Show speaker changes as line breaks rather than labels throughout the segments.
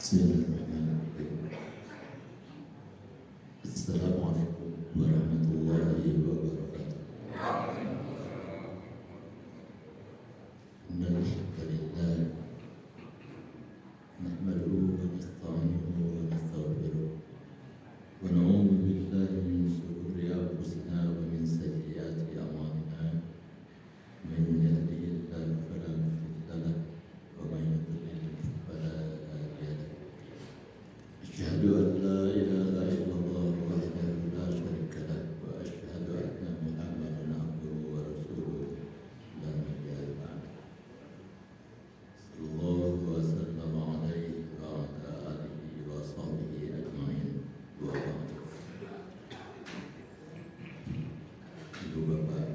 Bismillahirrahmanirrahim. Assalamualaikum warahmatullahi wabarakatuh. Innal hamdalillah nahmaduhu wa nasta'inuhu wa nastaghfiruh wa na'udzu billahi min shururi anfusina wa min sayyiati a'malina. Man yahdihillahu fala mudilla lahu wa man yudlil fala hadiya lahu. أشهد أن لا إله إلا الله وحده لا شريك له وأشهد أن محمدا عبده ورسوله لا نبي بعده صلى الله وسلم عليه وعلى آله وصحبه أجمعين وبعد. Ibu bapak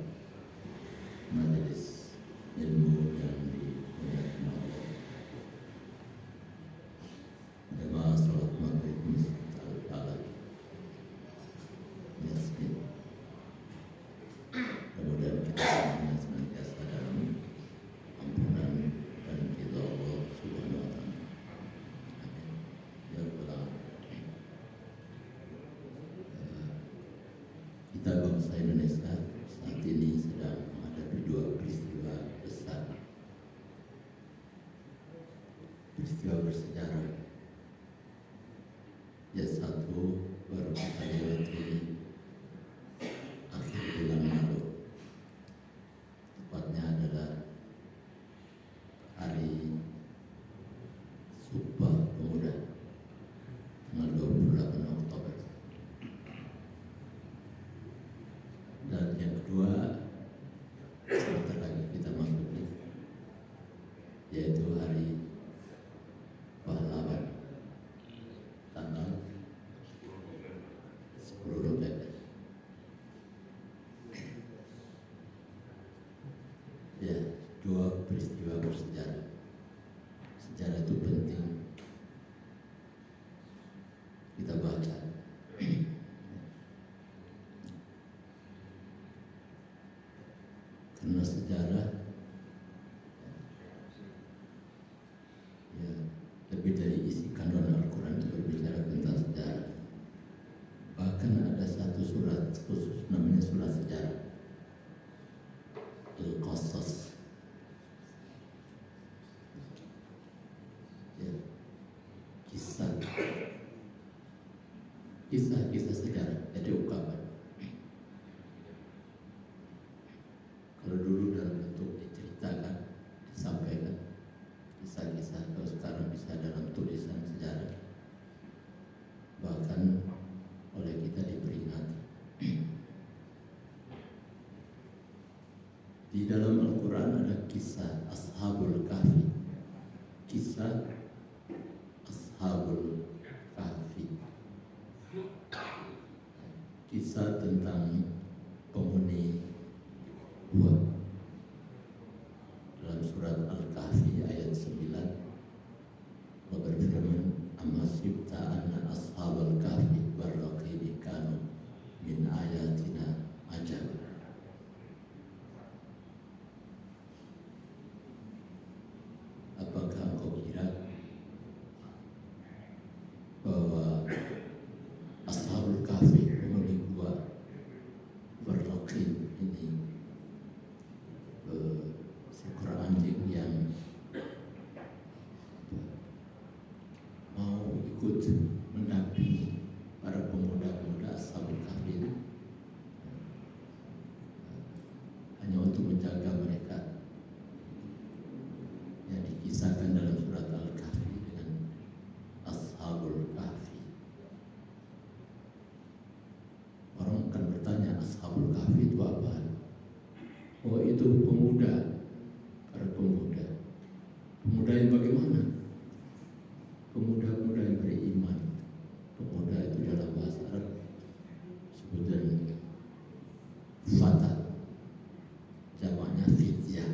majelis ilmu yang dimuliakan Allah, jemaah salat maghrib Masjid Al-Falah Yasmin, kemudian kita semuanya senantiasa dalam ampunan dan ridha Allah Subhanahu wa Ta'ala. Amin ya rabbal alamin. Kita bangsa Indonesia saat ini sedang menghadapi dua peristiwa besar, peristiwa bersejarah. Yang satu baru kita lewati akhir bulan lalu, tepatnya adalah Hari Sumpah Pemuda tanggal 28 Oktober. Dan yang kedua, sebentar lagi kita masuki, yaitu Hari Pahlawan tanggal 10 November. Ya, dua peristiwa bersejarah. Sejarah itu penting kita baca. Karena sejarah ya, lebih dari isi kandungan Al-Quran itu berbicara tentang sejarah. Bahkan ada satu surat khusus namanya surat sejarah, Al-Qasas. Ya, kisah sejarah, jadi ungkapan. Kalau dulu dalam bentuk diceritakan, disampaikan kisah-kisah, kalau sekarang bisa dalam tulisan sejarah, bahkan oleh kita diperingati. Di dalam Al-Quran ada kisah Ashabul Kahfi. Kisah Ashabul Kahfi, kisah tentang penghuni gua. Dalam surat Al-Kahfi ayat 9 Allah berfirman, "Amasibta anna ashabal kahfi warraqimi kanu min ayatina ajab." Apakah engkau kira bahwa ashabul kahfi, penghuni gua, warraqim ini seekor anjing yang mau ikut mendampingi para pemuda-pemuda ashabul kahfi ini hanya untuk menjaga mereka, yang dikisahkan dalam surat Al-Kahfi dengan Ashabul Kahfi. Orang akan bertanya, Ashabul Kahfi itu apa? Oh, itu pemuda, para pemuda. Pemuda yang bagaimana? Pemuda-pemuda yang beriman. Pemuda itu dalam bahasa Arab sebutan fata, jamaknya fityah.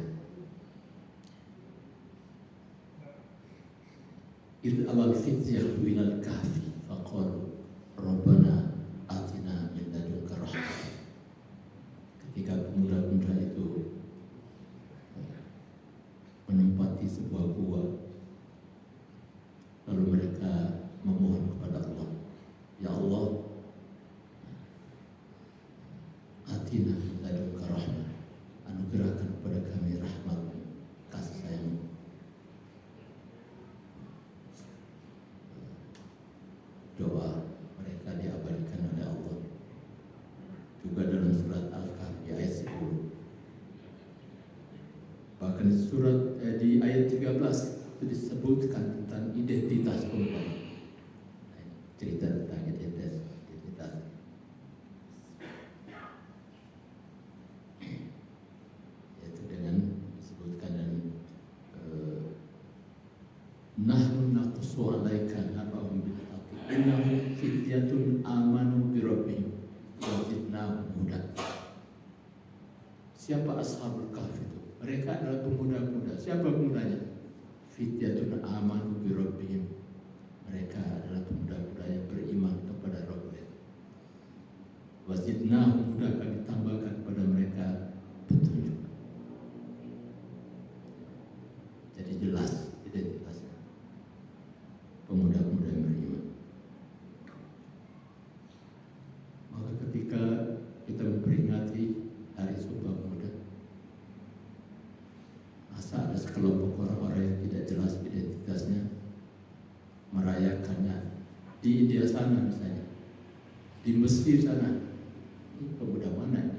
Idh awal fityah minal kahfi faqalu Rabbana atina min ladunka rahmah. Ketika pemuda-pemuda itu menempati sebuah gua, lalu mereka di ayat 13 itu disebutkan tentang identitas pemuda. Cerita tentang identitas. Yaitu dengan disebutkan dan nahnu naqussu 'alaika naba'ahum bil haqqi innahum fityatun amanu bi rabbihim wa zidnahum huda. Siapa ashabul kahfi itu? Mereka adalah pemuda-pemuda. Siapa pemudanya? Fityatun amanu bi rabbihim. Mereka adalah pemuda-pemuda yang beriman kepada Rabb mereka. Wa zidnahum huda, akan ditambahkan kepada mereka petunjuk. Jadi jelas identitasnya. Pemuda-pemuda yang beriman. Maka ketika kita memperingati Hari Sumpah Pemuda, masa ada sekelompok orang-orang yang tidak jelas identitasnya merayakannya di India sana misalnya, di Mesir sana. Ini pemuda mana ini?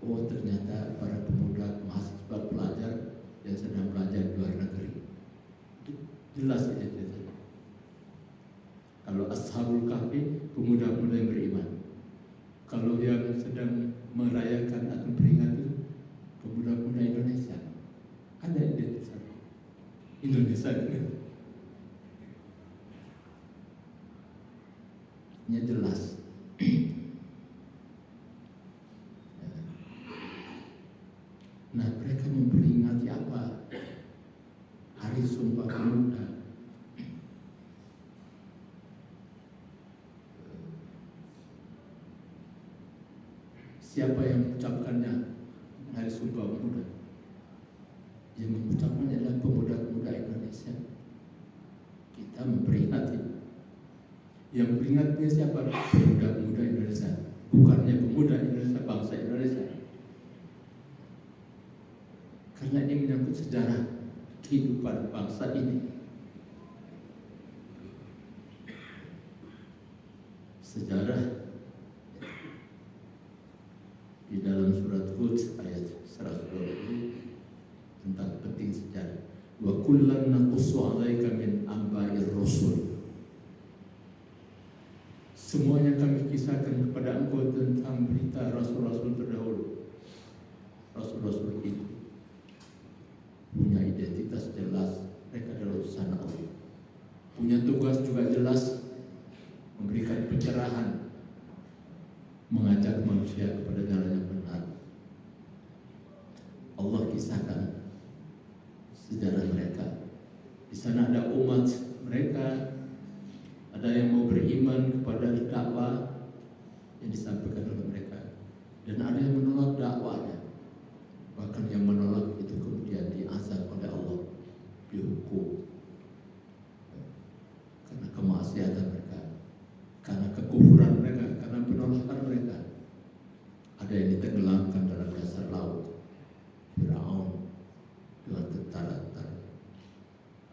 Oh, ternyata para pemuda mahasiswa pelajar yang sedang belajar di luar negeri. Jelas identitasnya. Kalau Ashabul Kahfi, pemuda-pemuda yang beriman. Kalau yang sedang merayakan atau peringatan, pemuda-pemuda Indonesia. Ada identitasnya. Indonesia ini. Ini jelas. Nah, mereka memperingati apa? Hari Sumpah Pemuda. Siapa yang mengucapkannya? Hari Sumpah Pemuda. Yang mengucapkannya adalah pemuda-pemuda Indonesia. Kita memperingati. Yang memperingatnya siapa? Pemuda-pemuda Indonesia. Bukannya pemuda Indonesia, bangsa Indonesia. Karena ini menyangkut sejarah kehidupan bangsa ini. Sejarah di dalam surat Hud ayat 120 tentang penting sejarah. Wa kullan naqussu 'alaika min amba'ir rasul. Semuanya kami kisahkan kepada engkau tentang berita rasul-rasul terdahulu. Rasul-rasul itu punya identitas jelas, mereka adalah utusan Allah. Punya tugas juga jelas, memberikan pencerahan, mengajak manusia kepada jalan yang benar. Allah kisahkan sejarah mereka. Di sana ada umat mereka, ada yang mau beriman kepada dakwah yang disampaikan oleh mereka, dan ada yang menolak dakwahnya. Bahkan yang menolak itu kemudian diazab oleh Allah, dihukum karena kemaksiatan mereka, karena kekufuran mereka, karena penolakan mereka. Ada yang ditenggelamkan dalam dasar laut, Firaun dengan tentara-tentara.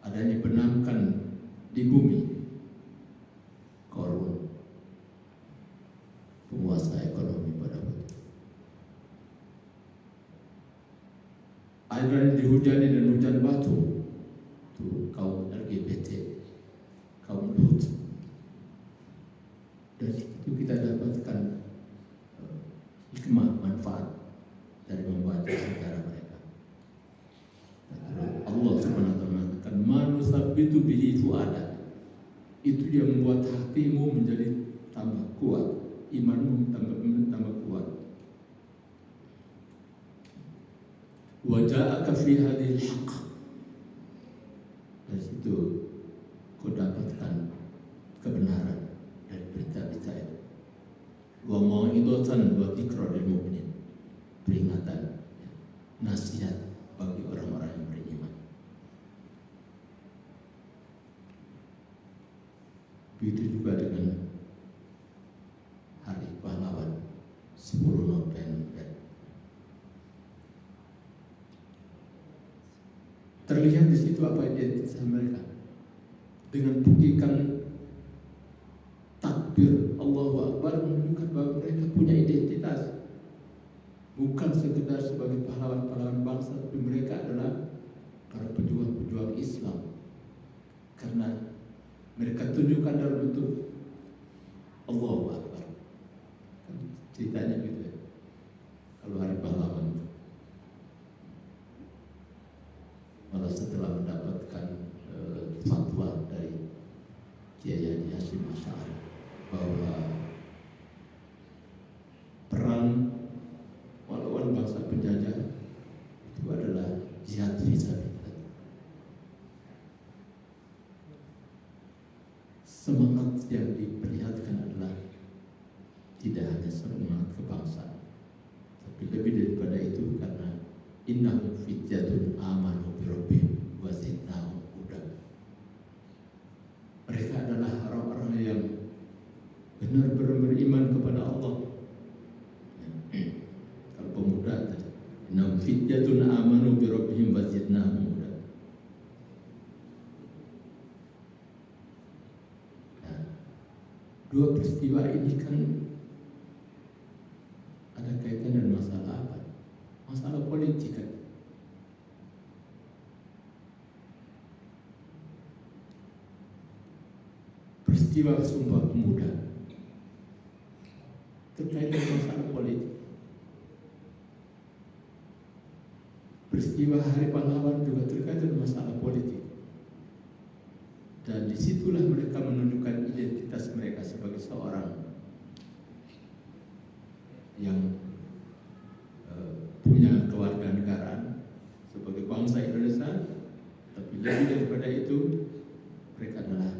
Ada yang dibenamkan di bumi, Qarun, penguasa ekonomi pada waktu. Ada yang dihujani dan hujan batu, itu kaum LGBT, kaum Lut. Dari itu kita dapatkan hikmah, manfaat dari membaca sejarah mereka. Allah Subhanahu wa taala mengatakan, "Manusabbitu bihi fu'adak." Itu dia membuat hatimu menjadi tambah kuat, imanmu tambah kuat. Wa ja'aka fi hadhil haqq. Dari situ kau dapatkan kebenaran dari berita-berita itu. Wa mau'izatan wa dzikra lil mu'minin. Peringatan, nasihat bagi orang-orang yang beriman. Begitu juga dengan Hari Pahlawan 10 November. Terlihat di situ apa identitas mereka. Dengan bunyikan takbir Allahu Akbar menunjukkan bahwa mereka punya identitas. Bukan bukan sekedar sebagai pahlawan-pahlawan bangsa, tapi mereka adalah para pejuang-pejuang Islam. Karena mereka tunjukkan dalam bentuk Allahu Akbar. Ceritanya gitu ya. Kalau hari pahlawan itu. Malah setelah mendapatkan fatwa dari Kiai Haji Hashim Asy'ari bahwa perang melawan bangsa penjajah itu adalah jihad fisabilillah. Semangat yang diperlihatkan adalah tidak hanya semangat kebangsaan, tapi lebih daripada itu karena innahum fityatun amanu bi rabbihim wa zidnahum huda. Mereka adalah orang-orang yang benar-benar beriman kepada Allah. Kalau pemuda tadi, innahum fityatun amanu bi rabbihim wa zidnahum huda. Nah, dua peristiwa ini kan ada kaitan dengan masalah apa? Masalah politik kan. Peristiwa Sumpah Pemuda terkait dengan masalah politik. Peristiwa Hari Pahlawan juga terkait dengan masalah politik. Dan disitulah mereka menunjukkan identitas mereka sebagai seorang yang punya kewarganegaraan sebagai bangsa Indonesia, tapi lebih daripada itu mereka adalah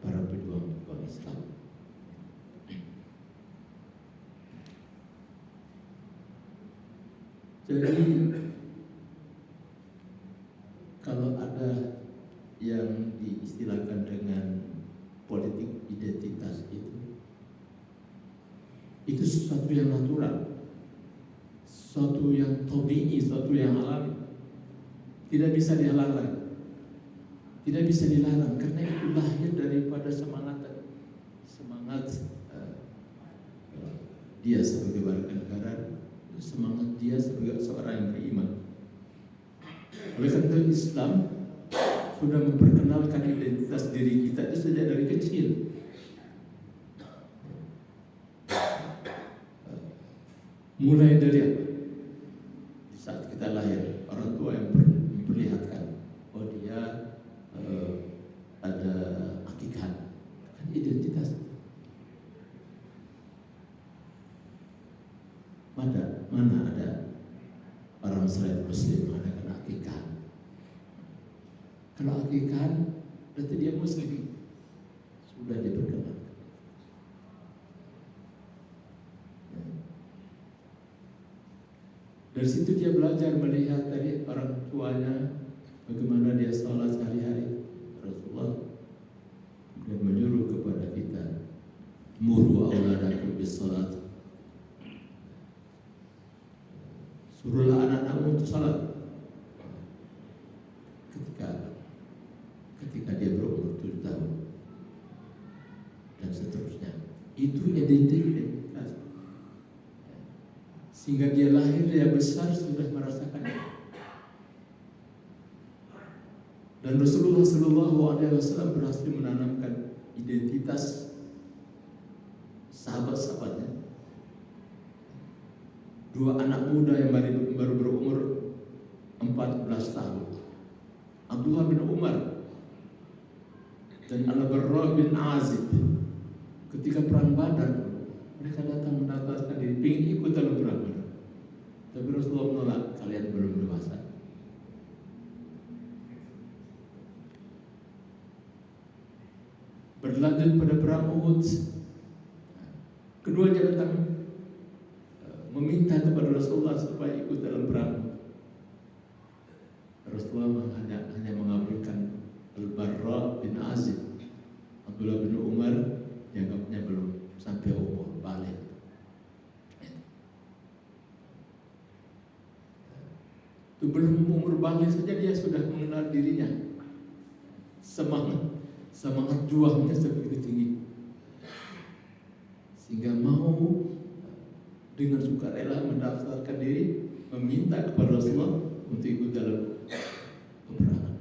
para pejuang Islam. Jadi kalau ada yang diistilahkan dengan politik identitas itu sesuatu yang natural, sesuatu yang tabi'i, sesuatu yang alami, tidak bisa dihalang, tidak bisa dilarang, karena itu lahir daripada semangat dia sebagai warga negara, semangat dia sebagai seorang yang beriman. Oleh karena itu Islam sudah memperkenalkan identitas diri kita itu sejak dari kecil. Mulai dari apa? Di saat kita lahir, orang tua yang memperlihatkan, oh dia ada akikah, kan identitas. Mana ada orang selain Muslim mengadakan akikah? Kalau akikah, berarti dia Muslim, sudah diperkenalkan. Dari situ dia belajar melihat dari orang tuanya bagaimana dia sholat sehari-hari. Rasulullah dan menyuruh kepada kita, muru auladakum bis sholat. Suruhlah anak-anakmu untuk sholat. Ketika dia berumur 7 tahun dan seterusnya. Itu identitas. Sehingga dia lahir, dia besar sudah merasakannya. Dan Rasulullah SAW berhasil menanamkan identitas sahabat-sahabatnya. 2 anak muda yang baru berumur 14 tahun, Abdullah bin Umar dan Al-Barra bin Azib, ketika perang Badar mereka datang mendaftarkan diri, ingin ikut dalam perang Badar. Tapi Rasulullah menolak, kalian belum dewasa. Berlanjut pada perang Uhud, keduanya datang meminta kepada Rasulullah supaya ikut dalam perang. Rasulullah hanya mengabulkan Al-Barra bin Azib. Abdullah bin Umar dianggapnya belum sampai umur balik. Itu belum umur balik saja dia sudah mengenal dirinya. Semangat juangnya sebegitu tinggi, sehingga mau dengan sukarela mendaftarkan diri, meminta kepada Rasulullah untuk ikut dalam peperangan.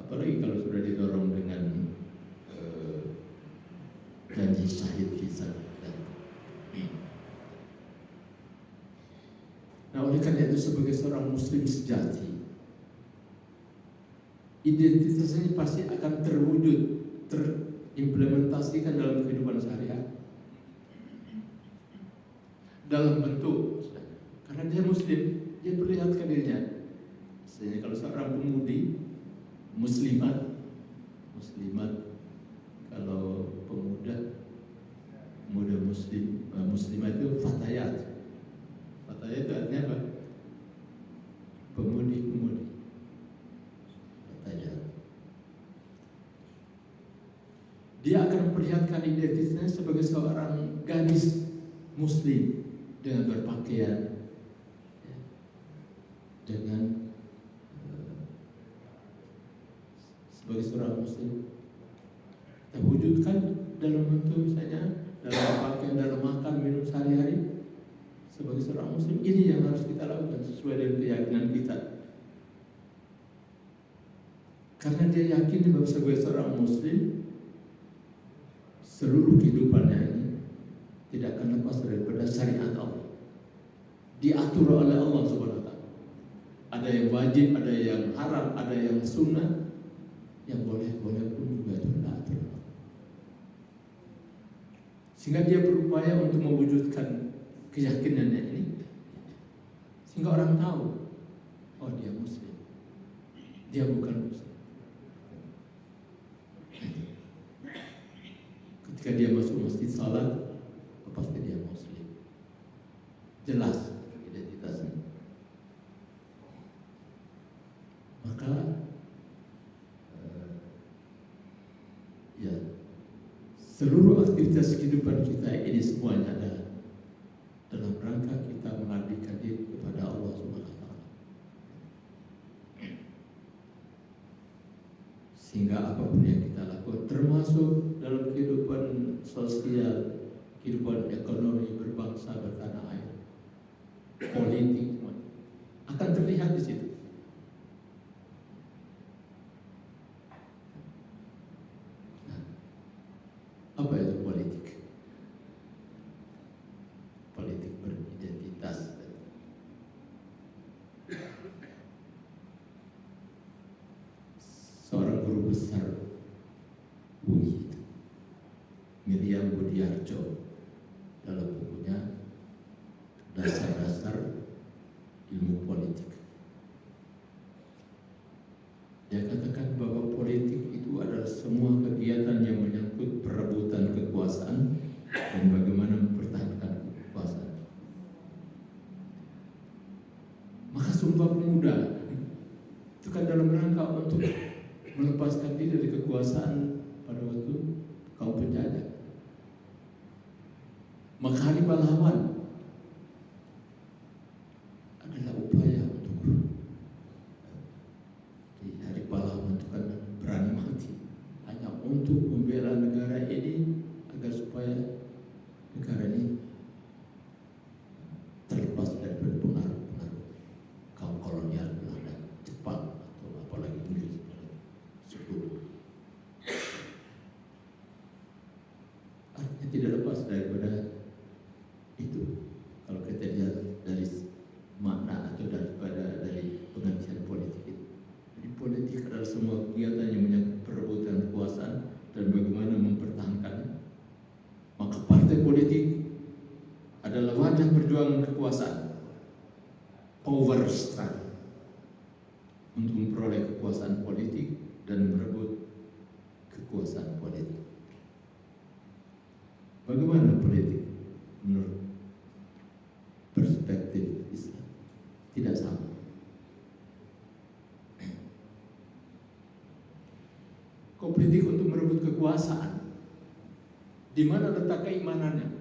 Apalagi kalau sudah didorong dengan janji syahid fisabilillah. Nah, oleh karena itu sebagai seorang muslim sejati, identitasnya pasti akan terwujud, terimplementasikan dalam kehidupan sehari-hari. Dalam bentuk, karena dia muslim, dia perlihatkan dirinya. Misalnya kalau seorang pemudi, muslimat, kalau pemuda muslim, muslimat itu fatayat. Fatayat itu artinya apa? Pemudi. Fatayat. Dia akan memperlihatkan identitasnya sebagai seorang gadis muslim dengan berpakaian, dengan sebagai seorang muslim terwujudkan dalam bentuk misalnya dalam pakaian, dalam makan, minum sehari-hari. Sebagai seorang muslim, ini yang harus kita lakukan sesuai dengan keyakinan kita. Karena dia yakin bahwa sebagai seorang muslim, seluruh kehidupannya ini tidak akan lepas daripada syariat Allah. Diatur oleh Allah Subhanahu wa taala. Ada yang wajib, ada yang haram, ada yang sunnah, yang boleh-boleh pun juga itu diatur. Sehingga dia berupaya untuk mewujudkan keyakinannya ini, sehingga orang tahu, oh dia muslim, dia bukan muslim. Ketika dia masuk masjid salat, pasti dia muslim. Jelas identitasnya. Maka ya, seluruh aktivitas kehidupan kita ini semuanya adalah dalam rangka kita mengabdikan diri kepada Allah Subhanahu wa taala. Sehingga apapun yang kita lakukan, termasuk dalam kehidupan sosial, kehidupan ekonomi berbangsa, bertanah air, politik, akan terlihat di situ. Nah, apa itu politik? Politik beridentitas. Seorang guru besar UI, Miriam Budiarjo, dalam bukunya Dasar-Dasar Ilmu Politik, dia katakan bahwa politik itu adalah semua kegiatan yang menyangkut perebutan kekuasaan dan bagaimana mempertahankan kekuasaan. Maka Sumpah Pemuda itu kan dalam rangka untuk melepaskan diri dari kekuasaan pada waktu kaum penjajah. Maka Hari Pahlawan adalah upaya untuk di Hari Pahlawan itu kan berani mati hanya untuk membela negara ini agar supaya negara ini terlepas dari pengaruh kaum kolonial Belanda, Jepang, atau apalagi Inggris. Artinya tidak lepas daripada itu. Kalau kita lihat dari makna atau dari pengertian politik itu. Jadi politik adalah semua kegiatan yang menyangkut perebutan kekuasaan dan bagaimana mempertahankannya. Maka partai politik adalah wadah perjuangan kekuasaan, power struggle, untuk memperoleh kekuasaan politik dan merebut kekuasaan politik. Bagaimana politik menurut perspektif Islam? Tidak sama. Politik untuk merebut kekuasaan, di mana letak keimanannya?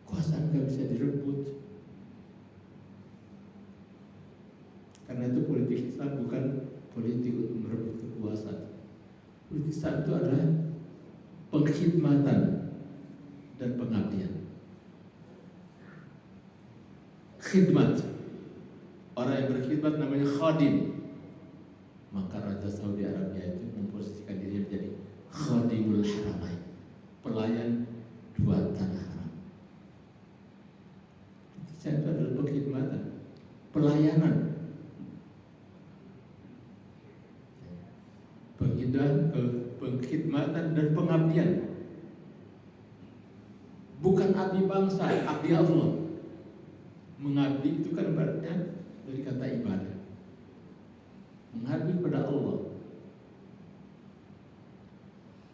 Kekuasaan gak bisa direbut. Karena itu politik Islam bukan politik untuk merebut kekuasaan. Politik Islam itu adalah pengkhidmatan dan pengabdian. Khidmat, orang yang berkhidmat namanya khadim. Maka Raja Saudi Arabia itu memposisikan diri menjadi khadimul haramain, pelayan dua tanah haram. Itu adalah pengkhidmatan, pelayanan, pengkhidmatan dan pengabdian. Bukan abdi bangsa, abdi Allah. Mengabdi itu kan berarti dari kata ibadah. Mengabdi pada Allah.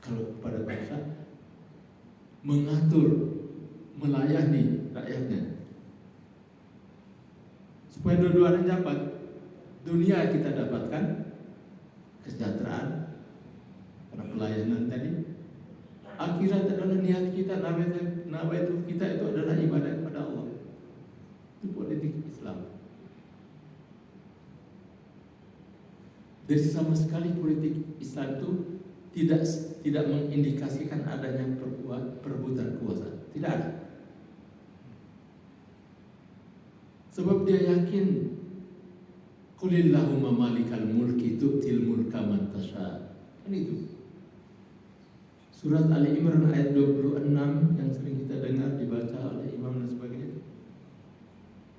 Kalau kepada bangsa, mengatur, melayani rakyatnya. Supaya dua-duanya dapat. Dunia kita dapatkan kesejahteraan karena pelayanan tadi. Akhirat adalah niat kita, nawaitu kita itu adalah ibadah kepada Allah. Itu politik Islam. Jadi sama sekali politik Islam itu tidak mengindikasikan adanya perebutan kuasa. Tidak ada. Sebab dia yakin Qulillahumma malikal mulki tu'til mulka man tasha. Kan itu. Surat Ali Imran ayat 26 yang sering kita dengar dibaca oleh imam dan sebagainya.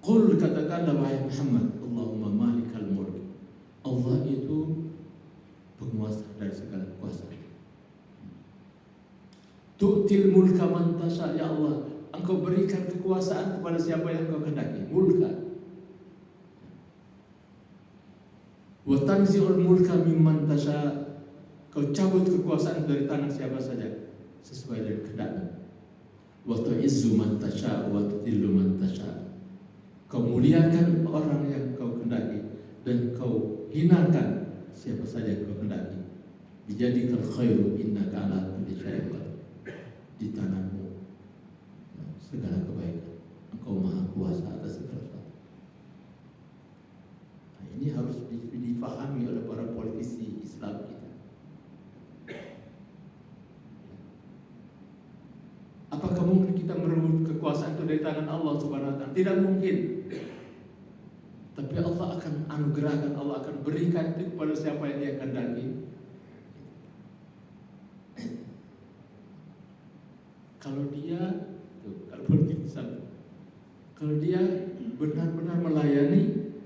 Qul, katakanlah wahai Muhammad, Allahumma malikal mulk. Allah itu penguasa dari segala kuasa. Tu'til mulka man tasha, ya Allah, Engkau berikan kekuasaan kepada siapa yang Engkau kehendaki. Mulka. Wa tanzi'ul mulka mimman tasha. Kau cabut kekuasaan dari tangan siapa saja sesuai dengan kehendakmu. Wa tu'izzu man tasha wa tudhillu man tasha. Kau muliakan orang yang kau kehendaki dan kau hinakan siapa saja yang kau kehendaki. Dijadikan khairu innaka ala kulli syai'in qadir. Di tanganmu segala kebaikan. Engkau maha kuasa atas segala sesuatu. Nah, ini harus difahami oleh para politisi Islam kita. Apakah mungkin kita merebut kekuasaan itu dari tangan Allah Subhanahu wa taala? Tidak mungkin. Tapi Allah akan anugerahkan, Allah akan berikan itu kepada siapa yang Dia kehendaki. Kalau politik Islam, kalau dia benar-benar melayani,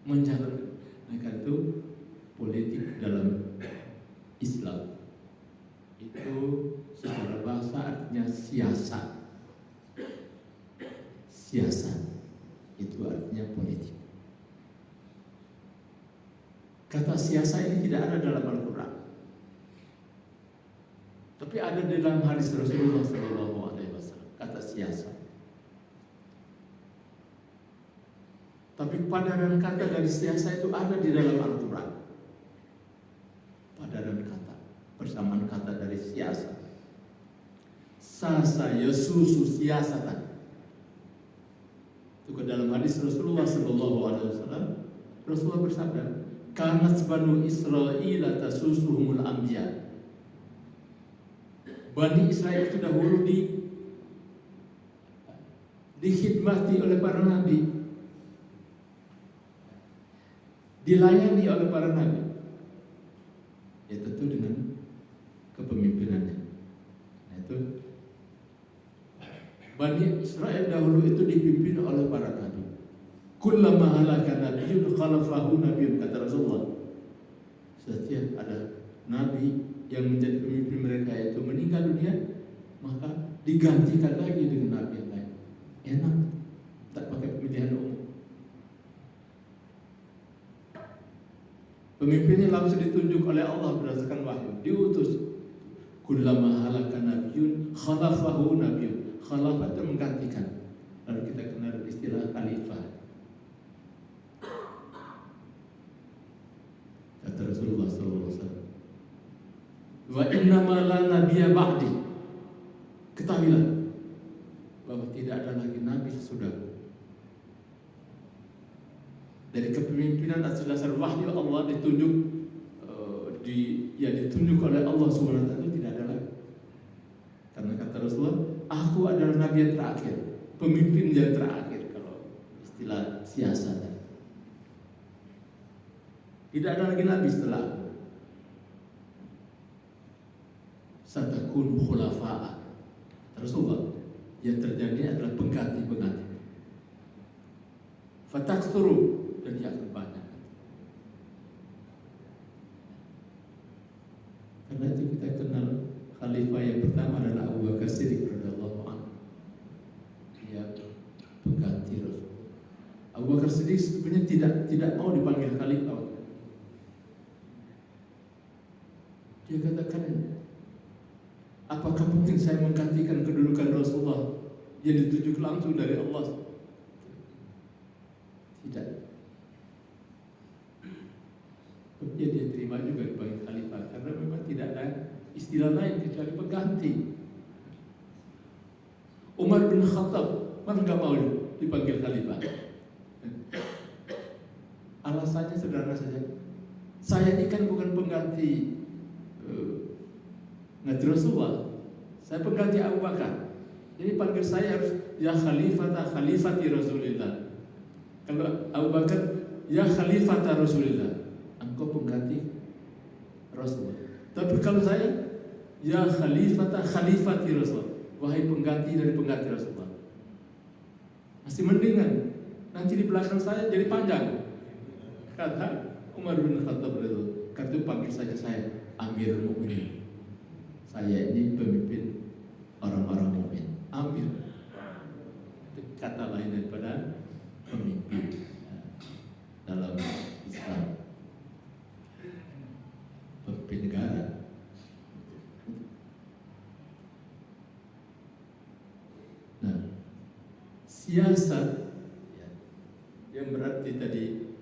menjalankan, maka itu politik dalam Islam itu secara bahasa artinya siasat. Siasat itu artinya politik. Kata siasat ini tidak ada dalam Al-Quran, tapi ada di dalam hadis Rasulullah SAW. Kata siasat. Tapi padanan kata dari siasat itu ada di dalam Al-Quran. Padanan kata, persamaan kata dari siasat. Sasa yasusu siasatan. Itu ke dalam hadis Rasulullah SAW. Rasulullah bersabda, kanat banu Israil tasusuhumul anbiya. Bani Israel itu dahulu dikhidmati oleh para nabi, dilayani oleh para nabi. Ya tentu dengan kepemimpinannya. Nah, itu Bani Israel dahulu itu dipimpin oleh para nabi. Kullama halaka nabiyyun khalafahu nabiyyun, kata Rasulullah. Setiap ada nabi yang menjadi pemimpin mereka itu meninggal dunia, maka digantikan lagi dengan nabi yang lain. Enak, tak pakai pemilihan umum. Pemimpinnya langsung ditunjuk oleh Allah berdasarkan wahyu, diutus. Kullama halaka nabiyyun khalafahu nabiyyun. Khalafah itu menggantikan. Lalu kita kenal istilah khalifah. Kata Rasulullah SAW, wa innama la nabiyya ba'di. Ketahuilah bahwa tidak ada lagi nabi sesudahku.
Dari kepemimpinan atas dasar wahyu Allah ditunjuk ditunjuk oleh Allah Subhanahu wa taala tidak ada lagi. Karena kata Rasulullah, aku adalah nabi yang terakhir, pemimpin yang terakhir, kalau istilah siasat. Tidak ada lagi nabi setelah aku. Satakun khulafa'a. Rasulullah, yang terjadi adalah pengganti-pengganti. Fataktsuru, dan dia akan banyak. Karena itu kita kenal khalifah yang pertama adalah Abu Bakar Siddiq radhiyallahu anhu. Dia pengganti Rasul. Abu Bakar Siddiq sebenarnya tidak mau dipanggil khalifah. Dia katakan, apakah mungkin saya menggantikan kedudukan Rasulullah yang ditunjuk langsung dari Allah? Tidak. Kemudian dia terima juga dipanggil khalifah karena memang tidak ada istilah lain kecuali pengganti. Umar bin Khattab mana nggak mau dipanggil khalifah? Alasannya sederhana saja. Saya ini kan bukan pengganti Nabi Rasulullah, saya pengganti Abu Bakar. Jadi panggil saya harus ya khalifati Rasulillah. Kalau Abu Bakar ya khalifata Rasulillah, engkau pengganti Rasulullah. Tapi kalau saya ya khalifati Rasulullah, wahai pengganti dari pengganti Rasulullah. Masih mendingan nanti di belakang saya jadi panjang. Kata Umar bin Khattab itu, kata panggil saja saya Amirul Mukminin. Saya ini pemimpin orang-orang mukmin. Amir. Itu kata lain daripada pemimpin dalam Islam. Pemimpin negara. Nah, siasat yang berarti tadi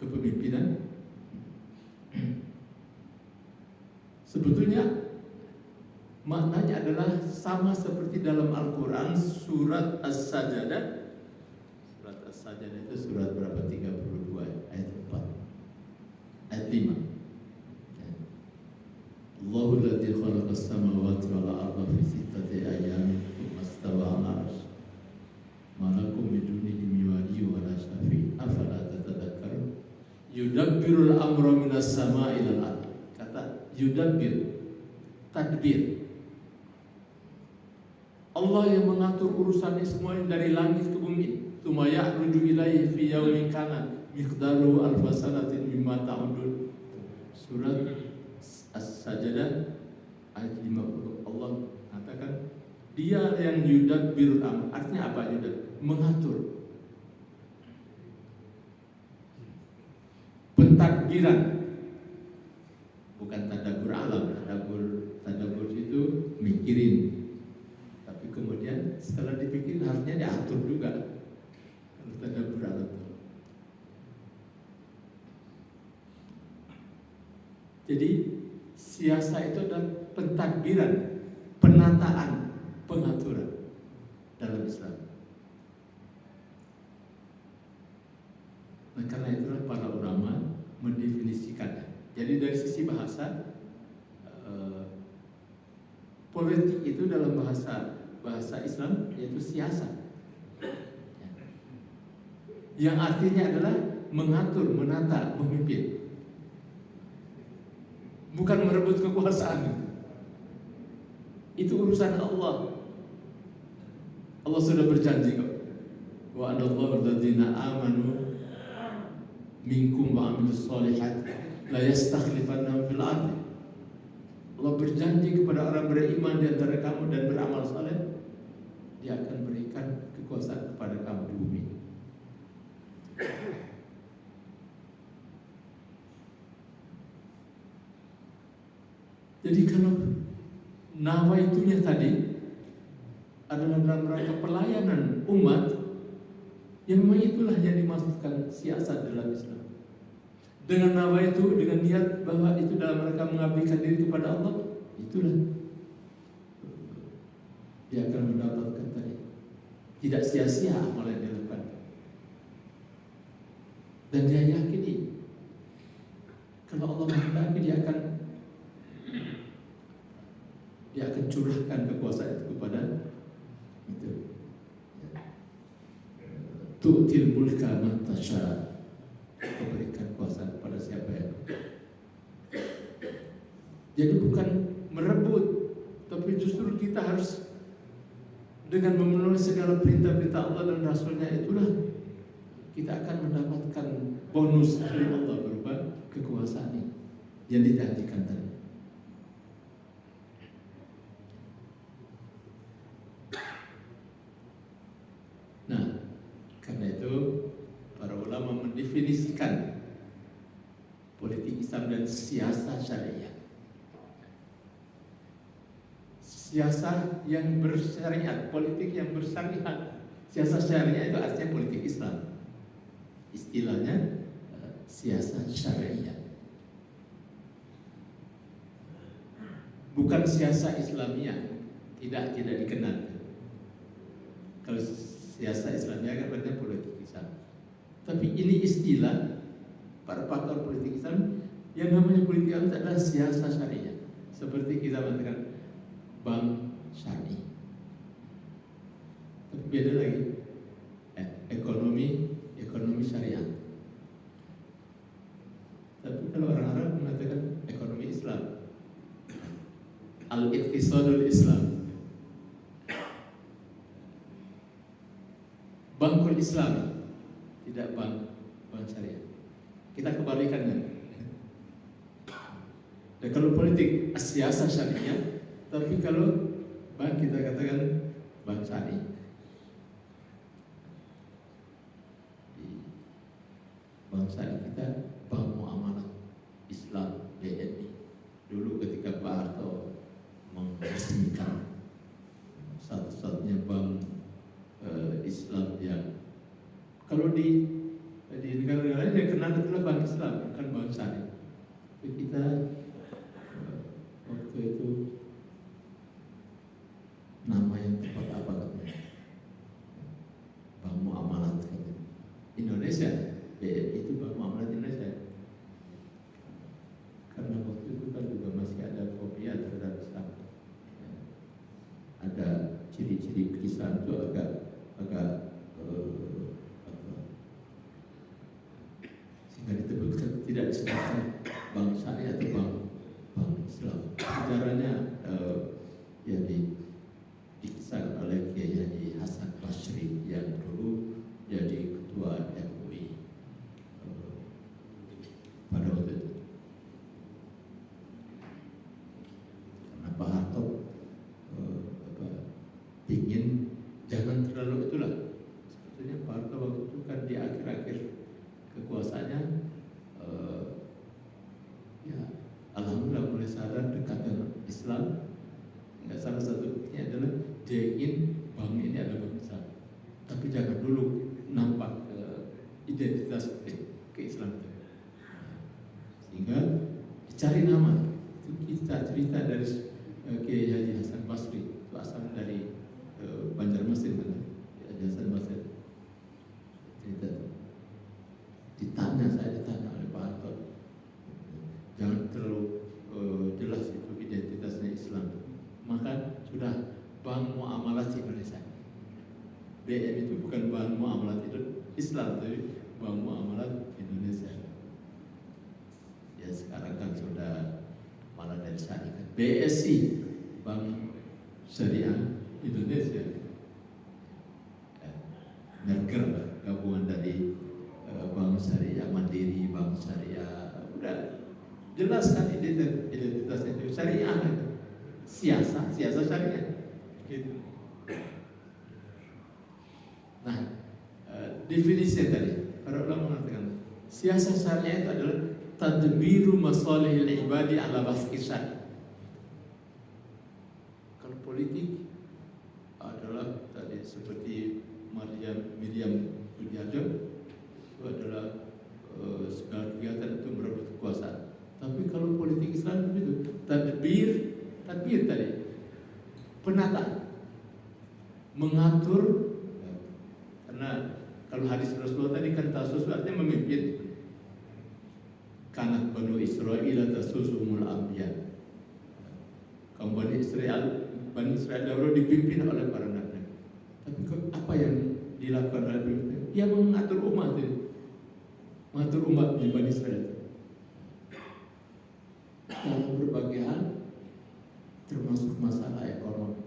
kepemimpinan sebetulnya maknanya adalah sama seperti dalam Al-Quran surat As-Sajdah. Surat As-Sajdah itu surat berapa? 32 ayat 4 ayat 5. Allahu alladzi khalaqas samawati wal arda fi sittati ayyamin tsumma istawa 'ala 'arsy ma lakum min dunihi min waliyyin wa la syafi' afala tatadhakkarun. Yudabbirul amra minas sama'i ilal ardh. Kata yudabbir, tadbir. Allah yang mengatur urusannya semuanya dari langit ke bumi. Tsumma ya'ruju ilaihi fi yaumin kana miqdaruhu alfa sanatin mimma ta'udun. Surat As-Sajdah ayat 50. Allah katakan dia yang yudabbirul amr. Artinya apa yudabbir? Mengatur. Pentadbiran. Bukan tadabbur alam. Tadabbur itu mikirin. Tapi kemudian setelah dipikir harusnya diatur juga. Kalau tadabbur alam itu. Jadi siasa itu adalah pentadbiran, penataan, pengaturan dalam Islam. Nah, karena itulah para ulama mendefinisikannya. Jadi dari sisi bahasa, politik itu dalam bahasa Islam yaitu siasa, yang artinya adalah mengatur, menata, memimpin. Bukan merebut kekuasaan. Itu urusan Allah. Allah sudah berjanji kok. Wa anallahu alladzina amanu minkum wa amilus solihat la yastakhlifannahum fil ardi. Allah berjanji kepada orang beriman di antara kamu dan beramal saleh, Dia akan berikan kekuasaan kepada kamu di bumi. Jadi kalau nawaitunya tadi adalah dalam rangka pelayanan umat, yang memang itulah yang dimaksudkan siasat dalam Islam. Dengan nawaitu, dengan niat bahwa itu dalam rangka mengabdikan diri kepada Allah, itulah dia akan mendapatkan tadi. Tidak sia-sia amal yang dilakukan. Dan dia dia akan curahkan kekuasaan itu kepada itu. Tu'til mulka man tasha, memberikan kuasa kepada siapa yang. Jadi bukan merebut, tapi justru kita harus dengan memenuhi segala perintah-perintah Allah dan Rasulnya, itulah kita akan mendapatkan bonus dari Allah berupa kekuasaan yang dijanjikan tadi. Nah, karena itu para ulama mendefinisikan politik Islam dan siasat syariah. Siasat yang bersyariat, politik yang bersyariat. Siasat syariah itu artinya politik Islam. Istilahnya siasat syariah. Bukan siasat Islamiyah, tidak dikenal. Kalau siasat Islamiyah kan berarti politik Islam. Tapi ini istilah para pakar politik Islam, yang namanya politik Islam adalah siasat syariah. Seperti kita mengatakan bank syariah. Tapi beda lagi, ekonomi syariah. Tapi kalau orang Arab mengatakan ekonomi Islam, al-iqtisadul Islam, bankul Islam, tidak bank syariah. Kita kebalikannya. Dan kalau politik siasat syariah, tapi kalau bank kita katakan bank syariah. Bank syariah kita bank muamalah Islam, BNI. Dulu ketika Pak Harto meresmikan satu-satunya bank Islam yang kalau di negara-negara lain yang kenal adalah bank Islam, bukan bank syariah. Tapi kita waktu itu nama yang tepat apa katanya? Bank muamalat katanya. Indonesia, BNI itu bank muamalat Indonesia. Karena waktu itu kan juga masih ada fobia terhadap Islam. Ada ciri-ciri Islam itu agak sehingga tidak disebutkan bank syariah atau bank Islam. Sejarahnya ya dikisahkan oleh Kiai Haji Hasan Basri yang dulu jadi ketua MUI pada waktu itu. Karena Pak Harto ingin jangan terlalu itulah. Sebetulnya Pak Harto waktu itu kan di akhir-akhir kekuasaannya ya alhamdulillah mulai sadar dekat dengan Islam. Nggak salah satu buktinya adalah dia ingin bank ini ada bank Islam, tapi jangan dulu nampak identitas keislaman itu. Sehingga dicari nama. Itu kita cerita dari Kiai Haji Hasan Basri, itu asal dari Banjarmasin kan, Haji Hasan Basri. Cerita saya ditanya oleh Pak Harto, jangan terlalu jelas itu identitasnya Islam, maka sudah bank muamalat Indonesia. BM itu bukan bank muamalat itu Islam, tapi bank muamalat Indonesia. Ya sekarang kan sudah malah dari syariah. BSI, Bank Syariah Indonesia. Merger gabungan dari Bank Syariah Mandiri, Bank Syariah, udah jelas kan identitasnya itu syariah, siasat syariah, gitu. Nah, definisi tadi para ulama mengatakan siasat syariah itu adalah tadbiru masalihil ibadi ala wafqi syari'. Kalau politik adalah tadi seperti Miriam Budiarjo, itu adalah segala kegiatan itu merebut kekuasaan. Tapi kalau politik Islam itu tadbir tadi penataan, mengatur. Karena kalau hadis Rasulullah tadi kan tasus artinya memimpin. kanat Banu Israil tasusuhumul anbiya. Kaum Bani Israel dahulu dipimpin oleh para nabi. Tapi apa yang dilakukan oleh pemimpin? Dia mengatur umat itu. Mengatur umat di Bani Israel dalam berbagai hal, termasuk masalah ekonomi.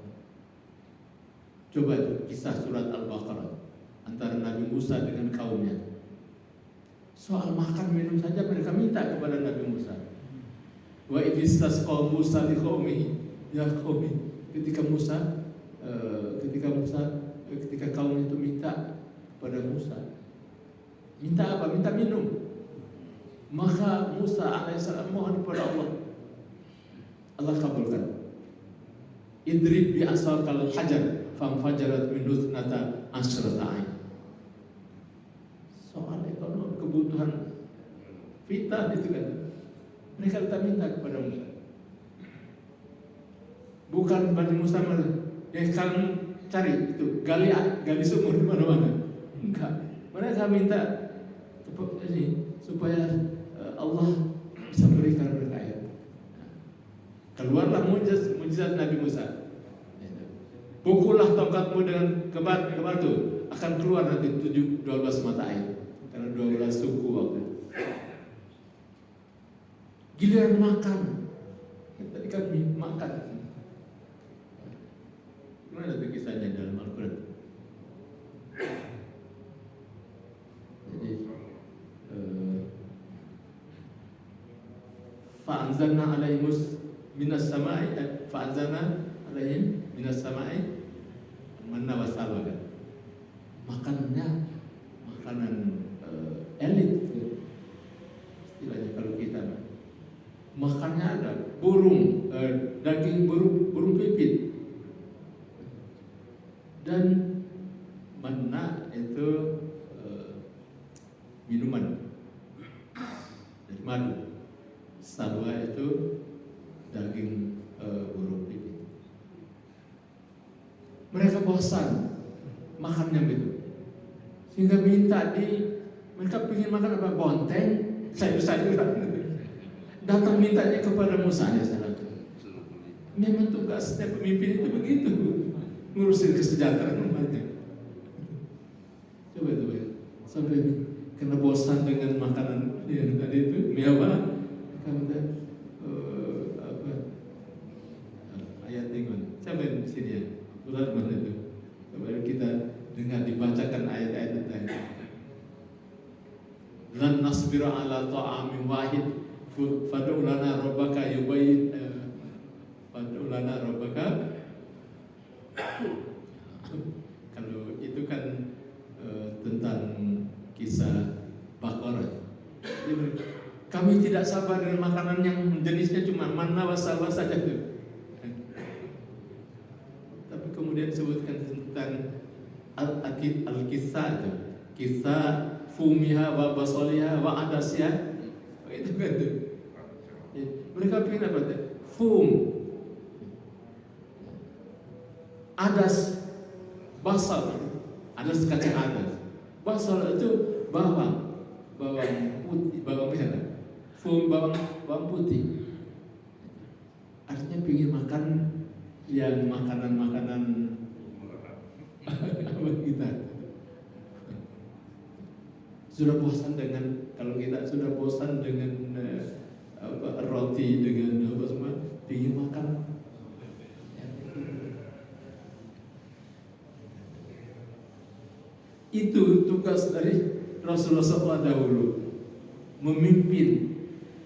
Coba itu kisah surat Al-Baqarah antara Nabi Musa dengan kaumnya. Soal makan minum saja mereka minta kepada Nabi Musa. Wa idistasqa Musa liqaumihi ya qaumi, ketika kaum itu minta kepada Musa, minta apa? Minta minum. Maka Musa alaihissalam mohon kepada Allah. Allah kabulkan. Idrib bi asaqal hajar famfajarat min husnata asyrata ain. Soal ekonomi, kebutuhan vital itu kan. Mereka tak minta kepada Musa. Bukan Bani Musa yang kalian cari itu gali sumur di mana-mana. Enggak. Mereka minta ini supaya Allah bisa berikan mereka air. Keluarlah mujizat Nabi Musa. Pukullah tongkatmu dengan ke batu, akan keluar nanti 12 mata air. Karena 12 suku waktu itu. Giliran makan, tadi kami makan. Gimana tuh kisahnya dalam Al-Quran? Jadi fa'anzalna alaihim minas sama'i fa'anzalna alaihim minas sama'i manna wa salwa kan. Makannya makanan elit istilahnya kalau kita makannya ada daging burung pipit dan manna itu minuman dari madu. Salwa itu daging burung pipit. Mereka bosan makannya begitu, sehingga mereka ingin makan apa? Bonteng, sayur-sayuran. Datang mintanya kepada Musa alaihissalam. Memang tugasnya pemimpin itu begitu, ngurusin kesejahteraan umatnya. Coba sampai kena bosan dengan makanan yang tadi itu, apa? Minta ayat ini mana? Coba sini ya, surat mana itu? Coba kita dengar dibacakan ayat-ayat tadi. Lan nasbira ala ta'amin wahid fad'u lana rabbaka yubayyin fad'u lana rabbaka. Kalau itu kan tentang kisah Baqarah. Kami tidak sabar dengan makanan yang jenisnya cuma manna wa salwa saja tuh. Tapi kemudian disebutkan tentang al-kisah itu, kisah fumiha wa basaliha wa adasya. Itu kan tuh. Mereka ingin apa tuh? Fum, adas, basal, adas kacang adas. Basal itu bawang putih, bawang merah. Fum, bawang putih. Artinya ingin makan yang makanan-makanan apa kita. Sudah bosan dengan, kalau kita sudah bosan dengan roti, dengan apa semua, ingin makan. Itu tugas dari Rasulullah SAW dahulu. Memimpin,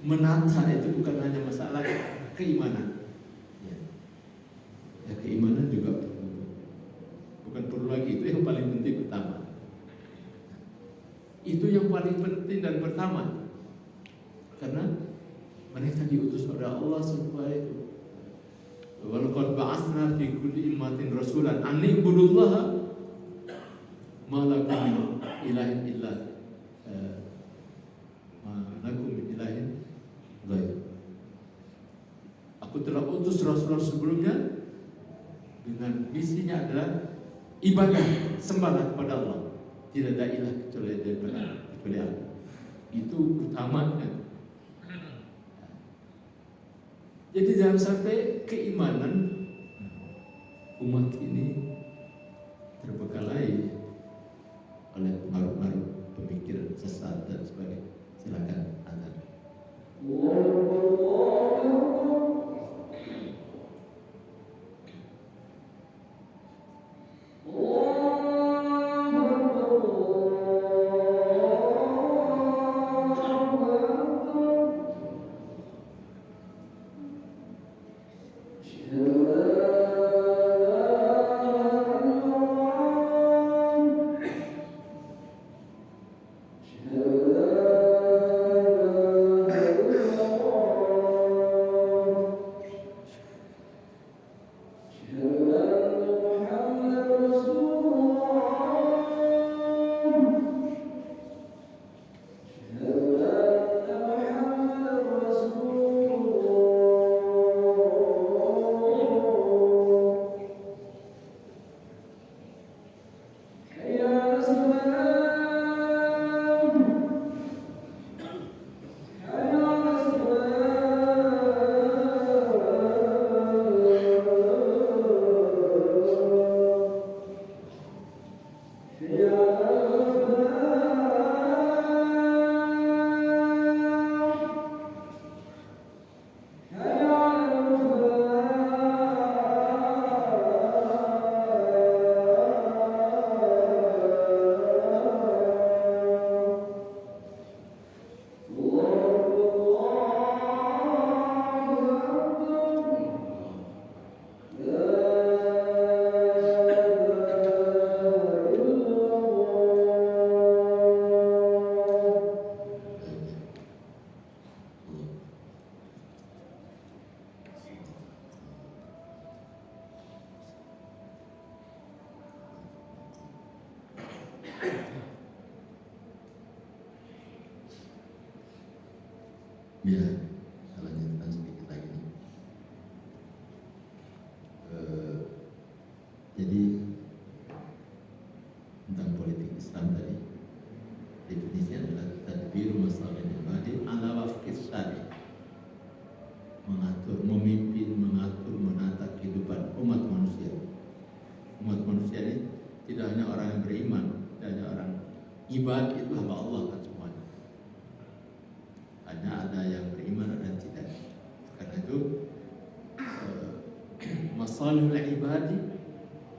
menata itu bukan hanya masalah keimanan. Ya, keimanan juga bukan perlu lagi, itu yang paling penting pertama. Itu yang paling penting dan pertama, karena mereka diutus oleh Allah supaya itu. Walaqad ba'atsna fi kulli ummatin rasulan an ibudullaha ma lakum min ilahin illa ma lakum min ilahin ghair. Aku telah utus rasul sebelumnya dengan misinya adalah ibadah, sembahlah kepada Allah. Tidak ada ilah kecuali aku. Itu utama kan. Jadi jangan sampai keimanan umat ini terbekalai oleh pengaruh-pengaruh pemikiran sesat dan sebagainya. Silakan azan. Ya, saya lanjutkan sedikit lagi nih. Jadi tentang politik Islam tadi, definisinya adalah tadbiru masalihil ibadi ala wafqis syari', mengatur, memimpin, mengatur, menata kehidupan umat manusia. Umat manusia ini tidak hanya orang yang beriman, tidak hanya orang ibad, itu hamba Allah kan semuanya. Hanya ada yang beriman, ada yang tidak. Karena itu masalihul ibadi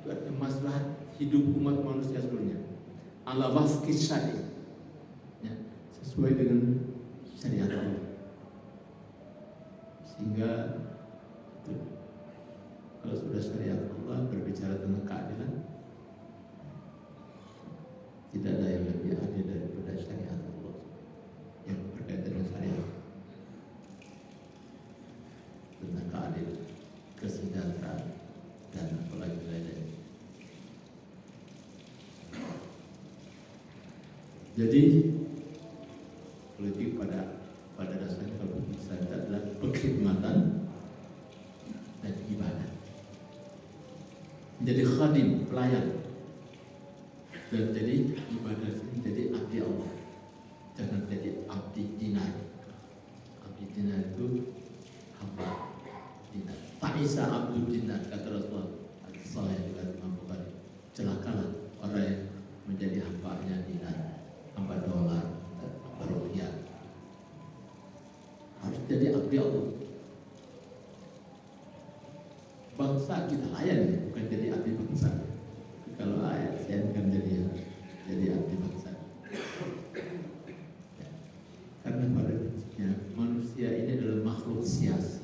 itu adalah masalah hidup umat manusia seluruhnya. Ala wafqis syari', ya, sesuai dengan syariat Allah. Sehingga kalau sudah syariat Allah berbicara tentang keadilan, tidak ada yang lebih adil daripada syariat Allah yang berkaitan dengan syariat tentang keadilan, kesejahteraan, dan apalagi lainnya. Jadi politik pada dasarnya kalau bisa adalah perkhidmatan dan ibadah. Jadi khadim, pelayan, dan jadi ibadah ini jadi abdi Allah. Jangan jadi abdi dinar. Abdi dinar itu hamba dinar. Ta'isa abdu dinar, kata Rasulullah. Sahih riwayat Imam Bukhari. Celakalah orang yang menjadi hambanya dinar, hamba dolar, hamba rupiah. Harus jadi abdi Allah. Bangsa kita layan ya, bukan jadi abdi bangsa. Kalau ayat saya kan jadi abdi bangsa. Ya. Karena pada prinsipnya manusia ini adalah makhluk siasi.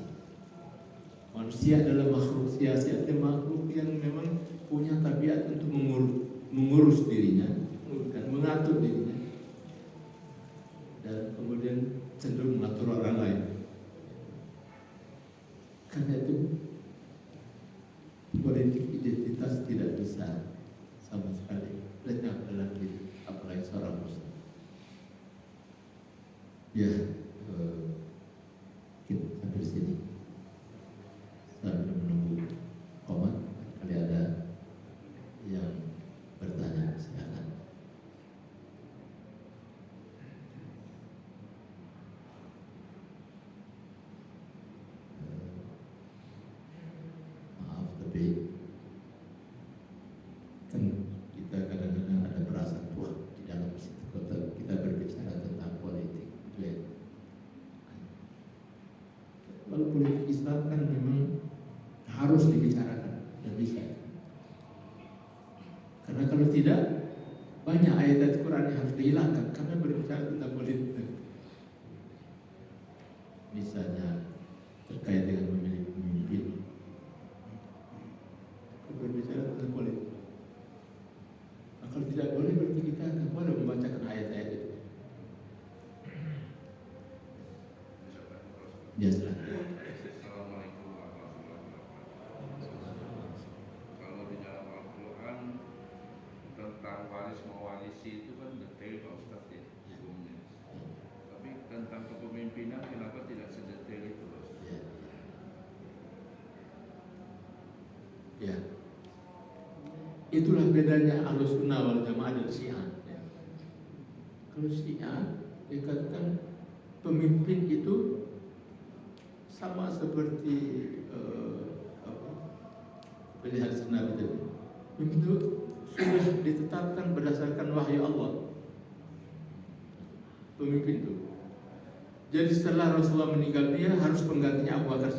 Manusia adalah makhluk siasi, adalah makhluk yang memang punya tabiat untuk mengurus dirinya, mengatur dirinya, dan kemudian cenderung mengatur orang lain. Karena itu politik identitas tidak bisa sama sekali lenyap dalam diri, apalagi seorang muslim. Ya, kita sampai sini. Sambil menunggu komat, kali ada yang bertanya, silakan. Karena kalau tidak, banyak ayat-ayat Quran yang harus dihilangkan karena berbicara tentang politik. Misalnya terkait dengan memilih pemimpin, berbicara tentang politik. Nah, kalau tidak boleh berarti kita tidak boleh membacakan ayat-ayat itu. Biasa.
Assalamualaikum warahmatullahi wabarakatuh. Kalau di dalam Al-Quran tentang waris mewarisi itu kan detail Pak Ustaz ya sebelumnya. Tapi tentang kepemimpinan kenapa tidak sedetail itu Pak Ustaz?
Ya. Itulah bedanya Ahlussunnah wal Jamaah dan Syiah. Kalau Syiah dikatakan pemimpin itu sama seperti pilihan Nabi tadi. Pemimpin itu sudah ditetapkan berdasarkan wahyu Allah. Pemimpin itu. Jadi setelah Rasulullah meninggal dia harus penggantinya Abu Bakar,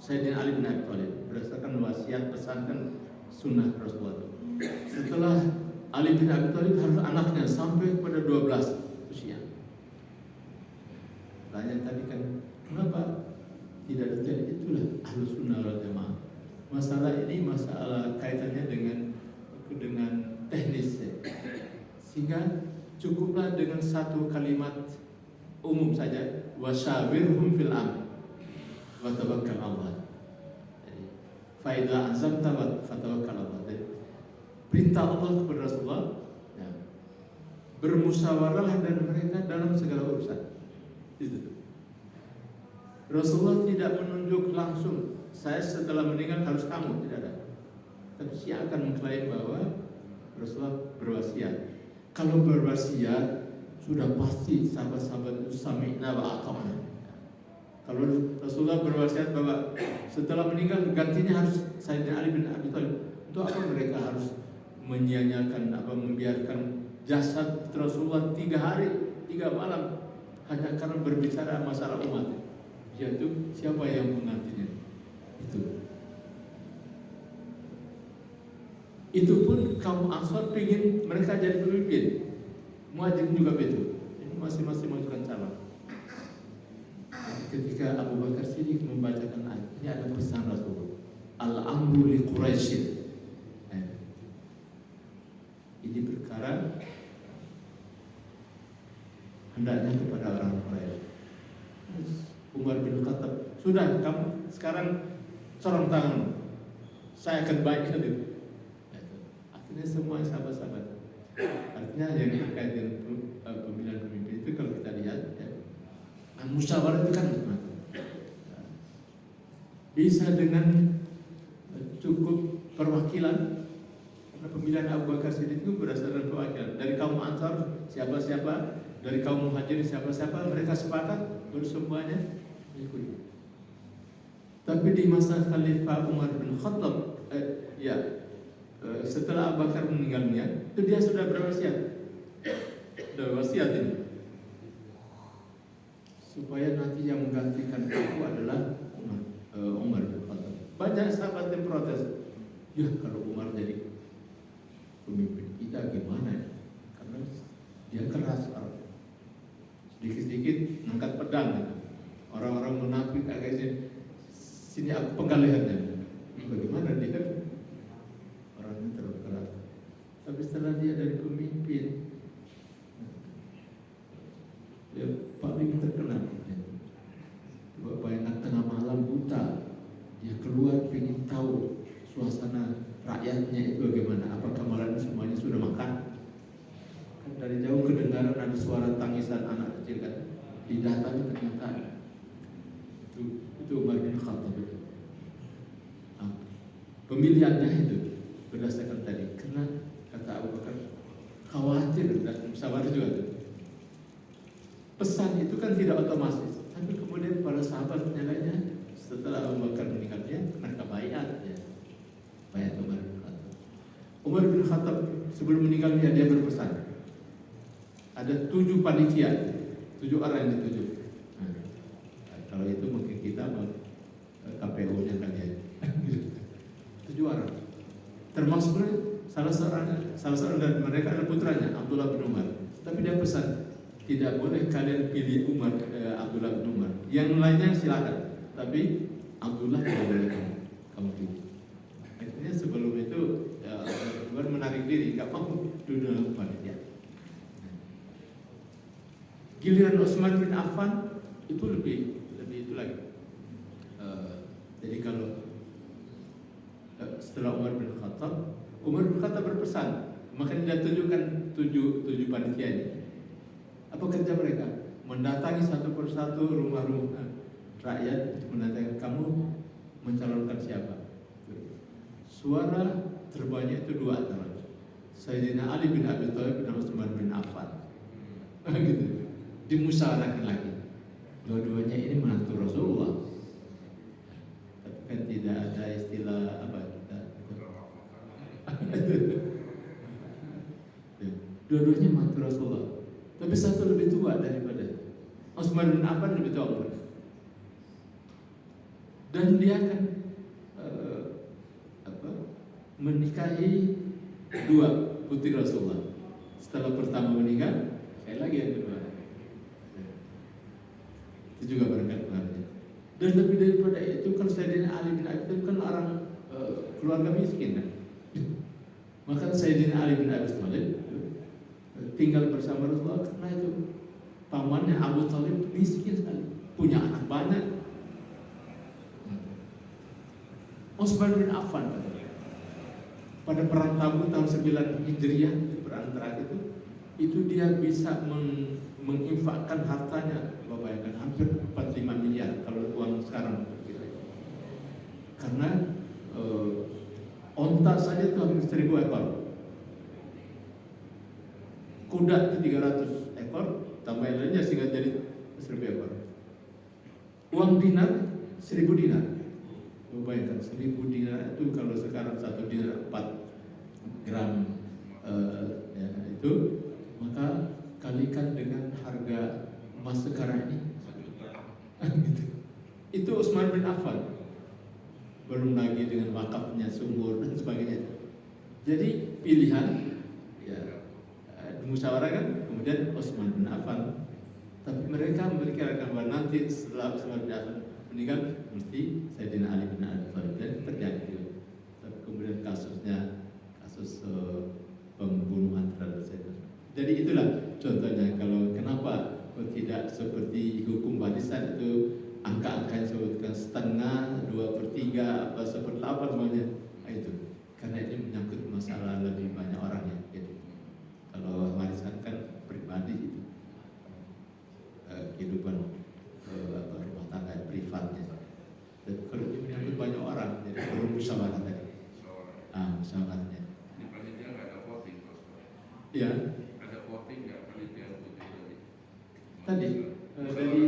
Sayyidina Ali bin Abi Thalib berdasarkan wasiat pesankan sunnah Rasulullah. Setelah Ali bin Abi Thalib harus anaknya sampai kepada 12 usia. Tanya tadi kan kenapa tidak detail? Itulah Ahlussunnah wal Jamaah. Masalah ini masalah kaitannya dengan teknis ya. Sehingga cukuplah dengan satu kalimat umum saja, wasyawirhum fil amr wa tawakkal 'ala Allah. Jadi fa idza azamta fatawakkal 'ala Allah. Jadi, perintah Allah kepada Rasulullah ya, bermusyawarah dan mereka dalam segala urusan. Itu. Rasulullah tidak menunjuk langsung saya setelah meninggal harus kamu, tidak ada. Tapi Syiah akan mengklaim bahwa Rasulullah berwasiat. Kalau berwasiat sudah pasti sahabat-sahabat itu sami'na wa ata'na. Kalau Rasulullah berwasiat bahwa setelah meninggal gantinya harus Sayyidina Ali bin Abi Thalib, untuk apa mereka harus menyia-nyiakan membiarkan jasad Rasulullah 3 hari 3 malam hanya karena berbicara masalah umat? Yaitu siapa yang menggantinya? Itu pun kaum Ansar ingin mereka jadi pemimpin. Muhajirin juga begitu. Ini masing-masing mengajukan calon. Ketika Abu Bakar Siddiq membacakan ayat ini, ada pesan Rasulullah, Al-amru li Quraisy. Ini perkara hendaknya kepada orang Quraisy. Umar bin Khattab, sudah kamu sekarang sorong tangan, saya akan baikkan itu. Akhirnya semua sahabat-sahabat. Artinya yang terkait dengan pemilihan pemimpin itu kalau kita lihat ya, musyawarah itu kan bisa dengan cukup perwakilan, karena pemilihan Abu Bakar Siddiq itu berdasarkan perwakilan dari kaum Ansar siapa-siapa, dari kaum Muhajirin siapa-siapa, mereka sepakat baru semuanya mengikuti. Tapi di masa Khalifah Umar bin Khattab setelah Abu Bakar meninggalnya, itu dia sudah berwasiat. Wasiat ini supaya nanti yang menggantikan aku adalah Umar bin Khattab. Banyak sahabat yang protes, ya kalau Umar jadi pemimpin kita gimana? Karena dia keras, sedikit-sedikit angkat pedang gitu. Orang-orang munafik agaknya sini aku pegang lehernya. Bagaimana dia? Orangnya terlalu keras. Tapi setelah dia dari pemimpin, dia paling terkenal. Bayangkan tengah malam buta, dia keluar ingin tahu suasana rakyatnya itu bagaimana. Apakah malam semuanya sudah makan? Kan dari jauh kedengaran ada suara tangisan anak kecil kan. Didatangi ternyata itu Umar bin Khattab itu. Pemilihannya itu berdasarkan tadi, karena kata Abu Bakar khawatir dan sabar juga tuh. Pesan itu kan tidak otomatis, tapi kemudian para sahabat menyalahnya setelah Abu Bakar meninggalnya, mereka bayat ya. Bayat Umar bin Khattab. Umar bin Khattab sebelum meninggalnya dia berpesan, ada 7 panitia, 7 orang yang dituju. Kalau itu mungkin kita KPU-nya kan ya. 7 orang. Termasuk salah seorang dari mereka adalah putranya Abdullah bin Umar. Tapi dia pesan, tidak boleh kalian pilih Abdullah bin Umar. Yang lainnya silakan, tapi Abdullah tidak boleh kamu pilih. Akhirnya sebelum itu Umar menarik diri, nggak mau duduk dalam panitia. Giliran Utsman bin Affan itu lebih itu lagi. Jadi kalau setelah Umar bin Khattab berpesan, makanya dia tunjukkan tujuh panitia ini. Apa kerja mereka? Mendatangi satu persatu rumah-rumah rakyat, mendatangi kamu mencalonkan siapa. Suara terbanyak itu dua antara Sayyidina Ali bin Abi Thalib dan Utsman bin Affan. Gitu. Dimusyawarahkan lagi. Dua-duanya ini menantu Rasulullah. Tapi kan tidak ada istilah apa kita. Dua-duanya menantu Rasulullah. Tapi satu lebih tua daripada Utsman bin Affan, lebih tua umur. Dan dia akan menikahi dua putri Rasulullah. Setelah pertama meninggal, lagi yang kedua. Itu juga berkat pengaruhnya. Dan lebih daripada itu, kalau Sayyidina Ali bin Abi Thalib kan orang keluarga miskin kan. Maka Sayyidina Ali bin Abi Thalib tinggal bersama Rasulullah karena itu pamannya Abu Thalib miskin sekali, punya anak banyak. Utsman bin Affan pada perang Tabuk tahun 9 Hijriah, perang terakhir itu dia bisa menginfakkan hartanya, bayangkan hampir 45 miliar kalau uang sekarang gitu. Karena onta saja itu hampir 1000 ekor, kuda itu 300 ekor, tambah yang lainnya sehingga jadi 1000 ekor. Uang dinar 1000 dinar. Bayangkan 1000 dinar itu kalau sekarang 1 dinar 4 gram itu, maka kalikan dengan harga emas sekarang ini. Gitu. Itu Utsman bin Affan. Belum lagi dengan wakafnya, sumur dan sebagainya. Jadi pilihan ya dimusyawarahkan, kemudian Utsman bin Affan. Tapi mereka memperkirakan bahwa nanti setelah Utsman bin Affan meninggal mesti Sayyidina Ali bin Abi Thalib, dan terjadi. Tapi kemudian kasus pembunuhan terhadap Sayyidina. Jadi itulah contohnya, kalau kenapa tidak seperti hukum warisan itu angka-angka yang disebutkan setengah, 2/3, apa 1/8 semuanya. Itu karena ini menyangkut masalah lebih banyak orangnya. Gitu. Kalau warisan kan pribadi itu kehidupan rumah tangga privatnya. Dan kalau ini menyangkut banyak orang, jadi perlu musyawarah tadi. Musyawarahnya.
Di panitia nggak ada voting,
Ya.
Ada voting nggak panitia voting
tadi? Dari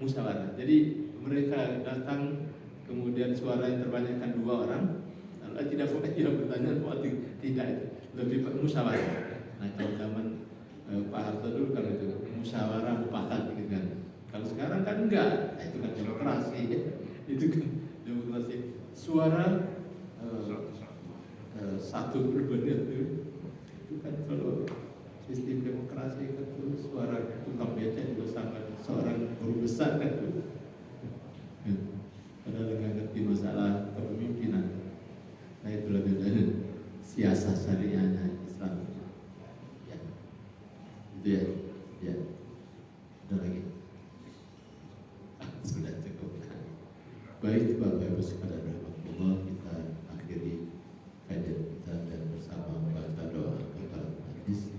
musyawarah. Jadi mereka datang, kemudian suara yang terbanyak kan 2 orang. Kalau tidak bertanya voting, tidak, itu lebih musyawarah. Nah, kalau zaman Pak Harto dulu kalau itu musyawarah mufakat gitu kan. Kalau sekarang kan enggak, itu kan demokrasi. Itu kan demokrasi. Suara satu berbeda itu kan kalau sistem demokrasi kan itu suara tukang beca juga sangat seorang guru besar kan itu. Padahal nggak ngerti masalah kepemimpinan. Nah itulah bedanya siasat syariahnya Islam. Ya, itu ya, ya. Ada lagi? Sudah cukup. Baik Bapak Ibu sekalian rahmatullah, kita akhiri kajian kita dan bersama membaca doa kepada hadis.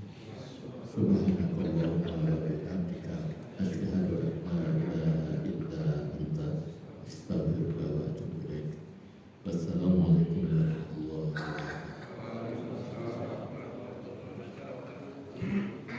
Subhanallah.